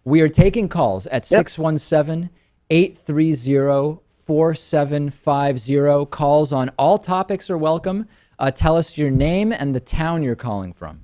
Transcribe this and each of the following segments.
We are taking calls at Yep. 617-830-4750. Calls on all topics are welcome. Tell us your name and the town you're calling from.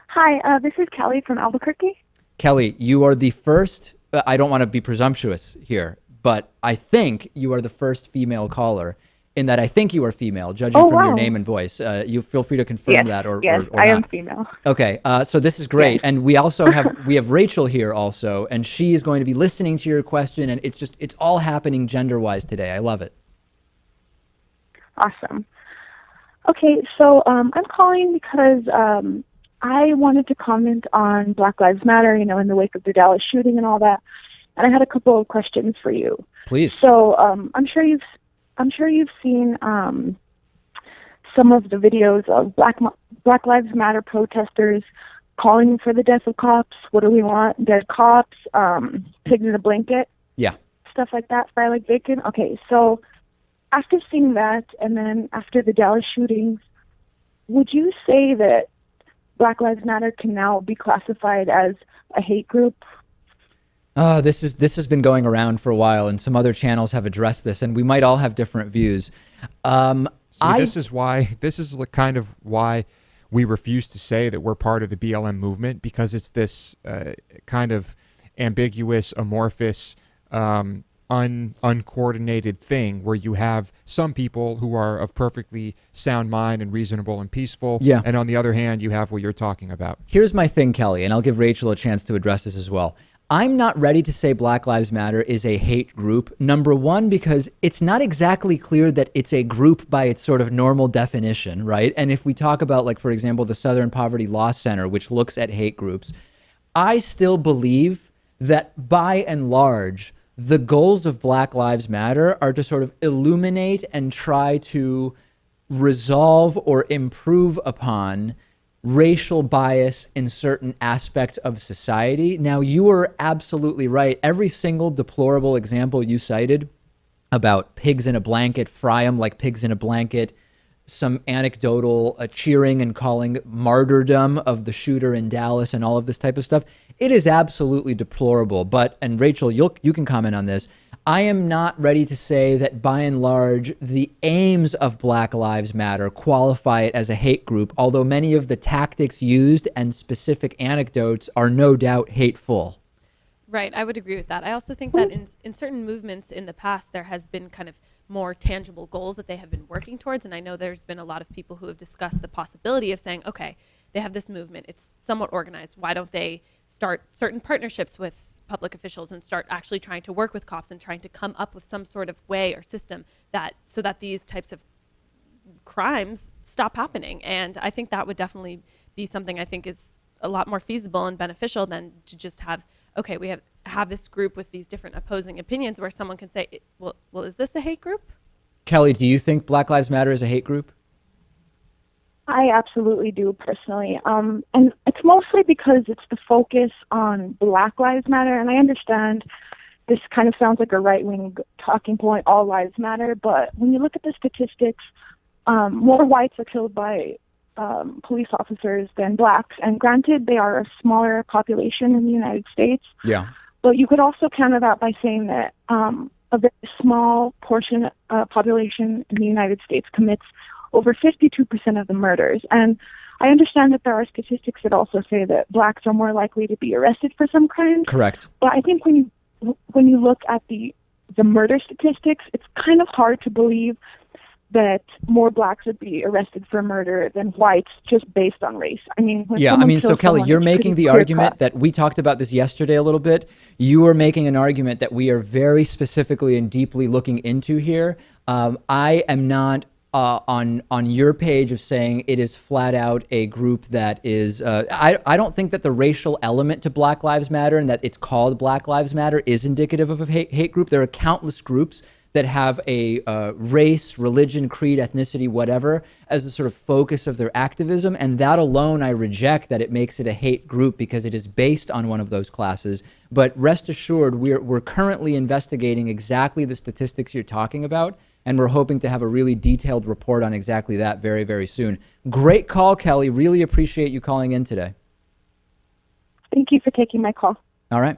Hi, this is Kelly from Albuquerque. Kelly, you are the first, I don't want to be presumptuous here, but I think you are the first female caller in that I think you are female, judging Oh, from your wow. name and voice. You feel free to confirm Yes, that yes, or I am not. female. Okay, so this is Yes. great, and we have Rachel here also, and she is going to be listening to your question, and it's all happening gender wise today. I love it. Awesome. Okay, so I'm calling because I wanted to comment on Black Lives Matter, in the wake of the Dallas shooting and all that. And I had a couple of questions for you. Please. So I'm sure you've seen some of the videos of Black Lives Matter protesters calling for the death of cops. What do we want? Dead cops, pigs in a blanket, Yeah. stuff like that, fry like bacon. Okay, so after seeing that, and then after the Dallas shootings, would you say that Black Lives Matter can now be classified as a hate group? This has been going around for a while, and some other channels have addressed this, and we might all have different views. See, this is kind of why we refuse to say that we're part of the BLM movement, because it's this kind of ambiguous, amorphous, uncoordinated thing where you have some people who are of perfectly sound mind and reasonable and peaceful, Yeah. and on the other hand, you have what you're talking about. Here's my thing, Kelly, and I'll give Rachel a chance to address this as well. I'm not ready to say Black Lives Matter is a hate group. Number one, because it's not exactly clear that it's a group by its sort of normal definition, right? And if we talk about, like, for example, the Southern Poverty Law Center, which looks at hate groups, I still believe that by and large, the goals of Black Lives Matter are to sort of illuminate and try to resolve or improve upon racial bias in certain aspects of society. Now, you are absolutely right. Every single deplorable example you cited about pigs in a blanket, fry them like pigs in a blanket, some anecdotal cheering and calling martyrdom of the shooter in Dallas and all of this type of stuff, it is absolutely deplorable. But, and Rachel, you can comment on this, I am not ready to say that by and large, the aims of Black Lives Matter qualify it as a hate group, although many of the tactics used and specific anecdotes are no doubt hateful. Right, I would agree with that. I also think that in certain movements in the past, there has been kind of more tangible goals that they have been working towards. And I know there's been a lot of people who have discussed the possibility of saying, okay, they have this movement, it's somewhat organized. Why don't they start certain partnerships with public officials and start actually trying to work with cops and trying to come up with some sort of way or system that so that these types of crimes stop happening. And I think that would definitely be something I think is a lot more feasible and beneficial than to just have, okay, we have this group with these different opposing opinions where someone can say, well, is this a hate group? Kelly, do you think Black Lives Matter is a hate group? I absolutely do personally. And it's mostly because it's the focus on Black Lives Matter. And I understand this kind of sounds like a right-wing talking point, all lives matter. But when you look at the statistics, more whites are killed by police officers than blacks. And granted, they are a smaller population in the United States. Yeah. But you could also counter that by saying that a very small portion population in the United States commits over 52% of the murders. And I understand that there are statistics that also say that blacks are more likely to be arrested for some crimes. Correct. But I think when you look at the murder statistics, it's kind of hard to believe that more blacks would be arrested for murder than whites just based on race. I mean, So Kelly, you're making the argument that we talked about this yesterday a little bit. You are making an argument that we are very specifically and deeply looking into here. I am not on your page of saying it is flat out a group that is, I don't think that the racial element to Black Lives Matter and that it's called Black Lives Matter is indicative of a hate group. There are countless groups that have a race, religion, creed, ethnicity, whatever, as the sort of focus of their activism. And that alone, I reject that it makes it a hate group because it is based on one of those classes. But rest assured, we're currently investigating exactly the statistics you're talking about. And we're hoping to have a really detailed report on exactly that very, very soon. Great call, Kelly. Really appreciate you calling in today. Thank you for taking my call. All right.